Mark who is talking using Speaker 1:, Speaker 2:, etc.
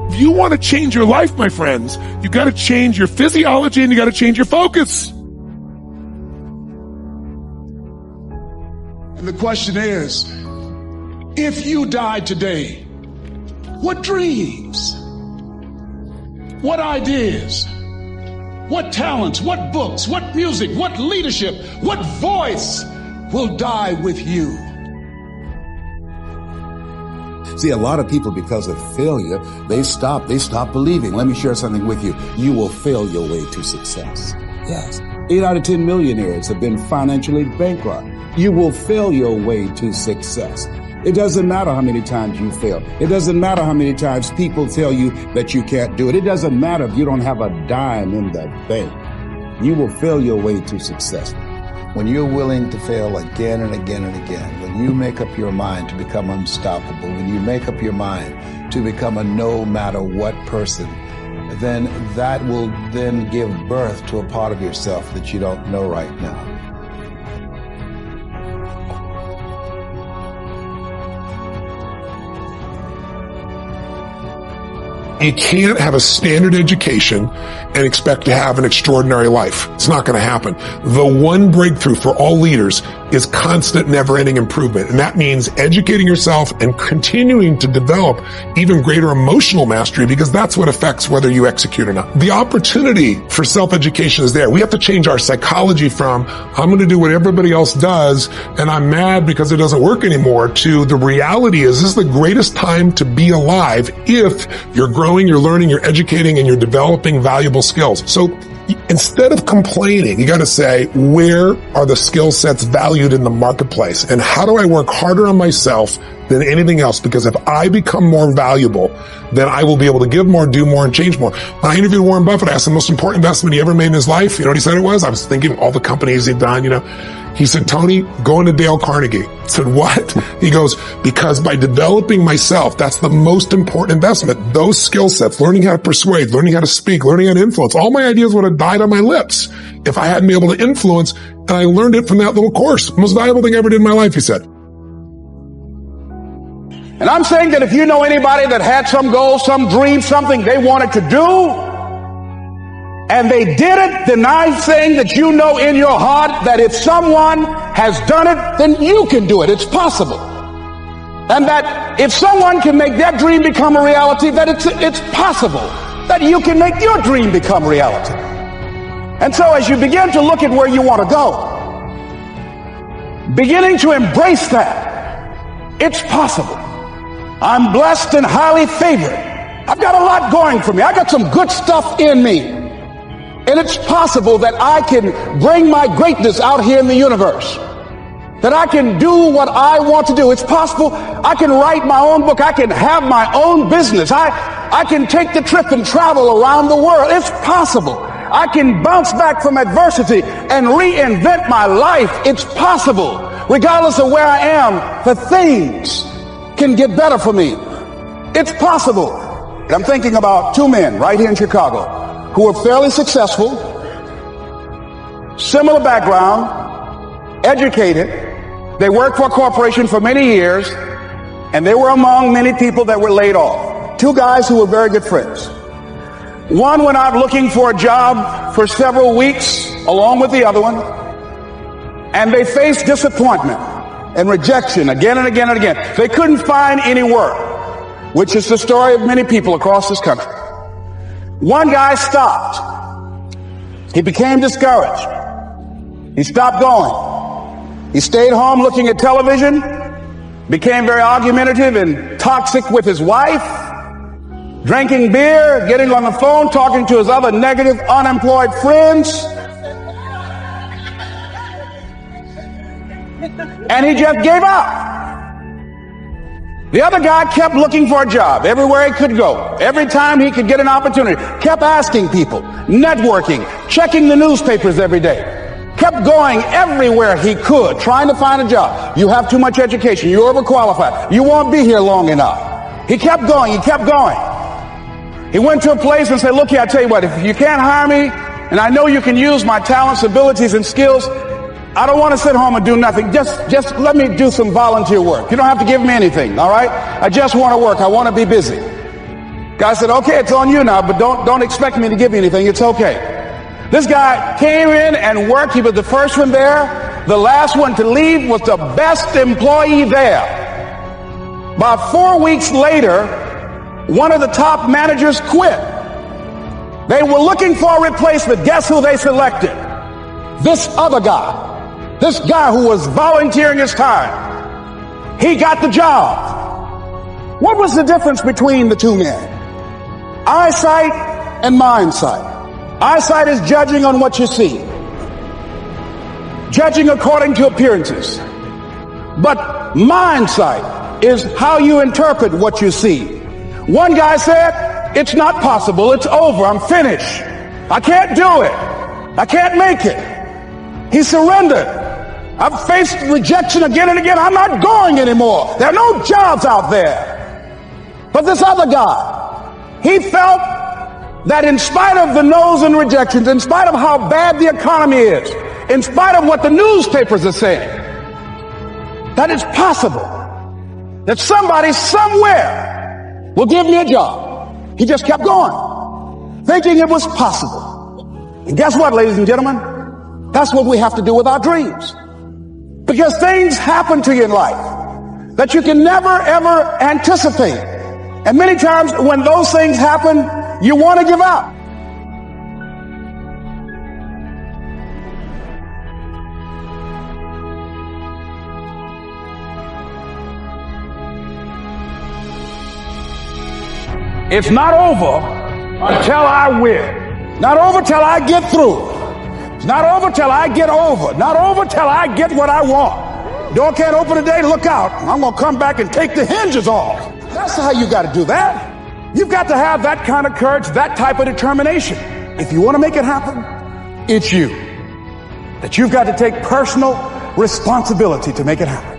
Speaker 1: If you want to change your life, my friends, you got to change your physiology and you got to change your focus.
Speaker 2: And the question is, if you died today, what dreams, what ideas, what talents, what books, what music, what leadership, what voice will die with you?
Speaker 3: See, a lot of people, because of failure, they stop believing. Let me share something with you. You will fail your way to success. Yes. 8 out of 10 millionaires have been financially bankrupt. You will fail your way to success. It doesn't matter how many times you fail. It doesn't matter how many times people tell you that you can't do it. It doesn't matter if you don't have a dime in the bank. You will fail your way to success. When you're willing to fail again and again and again, when you make up your mind to become unstoppable, when you make up your mind to become a no matter what person, then that will then give birth to a part of yourself that you don't know right now.
Speaker 1: You can't have a standard education and expect to have an extraordinary life. It's not going to happen. The one breakthrough for all leaders is constant, never-ending improvement. And that means educating yourself and continuing to develop even greater emotional mastery, because that's what affects whether you execute or not. The opportunity for self-education is there. We have to change our psychology from, I'm going to do what everybody else does, and I'm mad because it doesn't work anymore, to the reality is this is the greatest time to be alive if you're growing, you're learning, you're educating, and you're developing valuable skills. So instead of complaining, you got to say, where are the skill sets valued in the marketplace? And how do I work harder on myself than anything else? Because if I become more valuable, then I will be able to give more, do more, and change more. When I interviewed Warren Buffett, I asked the most important investment he ever made in his life. You know what he said it was? I was thinking of all the companies he'd done, He said, Tony, go into Dale Carnegie. I said, what? He goes, because by developing myself, that's the most important investment. Those skill sets, learning how to persuade, learning how to speak, learning how to influence, all my ideas would have died on my lips if I hadn't been able to influence, and I learned it from that little course. Most valuable thing I ever did in my life, he said.
Speaker 4: And I'm saying that if you know anybody that had some goal, some dream, something they wanted to do, and they did it, then I'm saying that you know in your heart that if someone has done it, then you can do it. It's possible. And that if someone can make their dream become a reality, that it's possible that you can make your dream become reality. And so as you begin to look at where you want to go, beginning to embrace that, it's possible. I'm blessed and highly favored. I've got a lot going for me. I got some good stuff in me. And it's possible that I can bring my greatness out here in the universe. That I can do what I want to do. It's possible I can write my own book. I can have my own business. I can take the trip and travel around the world. It's possible. I can bounce back from adversity and reinvent my life. It's possible. Regardless of where I am, the things can get better for me. It's possible. I'm thinking about two men right here in Chicago who were fairly successful, similar background, educated. They worked for a corporation for many years, and they were among many people that were laid off. Two guys who were very good friends. One went out looking for a job for several weeks along with the other one, and they faced disappointment and rejection again and again and again. They couldn't find any work, which is the story of many people across this country. One guy stopped. He became discouraged. He stopped going. He stayed home looking at television, became very argumentative and toxic with his wife, drinking beer, getting on the phone, talking to his other negative, unemployed friends. And he just gave up. The other guy kept looking for a job everywhere he could go. Every time he could get an opportunity, kept asking people, networking, checking the newspapers every day. Kept going everywhere he could, trying to find a job. You have too much education. You're overqualified. You won't be here long enough. He kept going. He kept going. He went to a place and said, look here, I tell you what, if you can't hire me, and I know you can use my talents, abilities, and skills, I don't want to sit home and do nothing. Just let me do some volunteer work. You don't have to give me anything, all right? I just want to work. I want to be busy. Guy said, okay, it's on you now, but don't expect me to give you anything. It's okay. This guy came in and worked. He was the first one there. The last one to leave was the best employee there. About 4 weeks later, one of the top managers quit. They were looking for a replacement. Guess who they selected? This other guy. This guy who was volunteering his time. He got the job. What was the difference between the two men? Eyesight and mindsight. Eyesight is judging on what you see. Judging according to appearances. But mindsight is how you interpret what you see. One guy said, it's not possible. It's over. I'm finished. I can't do it. I can't make it. He surrendered. I've faced rejection again and again. I'm not going anymore. There are no jobs out there. But this other guy, he felt that in spite of the no's and rejections, in spite of how bad the economy is, in spite of what the newspapers are saying, that it's possible that somebody somewhere will give me a job. He just kept going, thinking it was possible. And guess what, ladies and gentlemen? That's what we have to do with our dreams. Because things happen to you in life that you can never, ever anticipate. And many times when those things happen, you want to give up. It's not over until I win. Not over till I get through. It's not over till I get over. Not over till I get what I want. Door can't open today, look out. I'm going to come back and take the hinges off. That's how you got to do that. You've got to have that kind of courage, that type of determination. If you want to make it happen, it's you. That you've got to take personal responsibility to make it happen.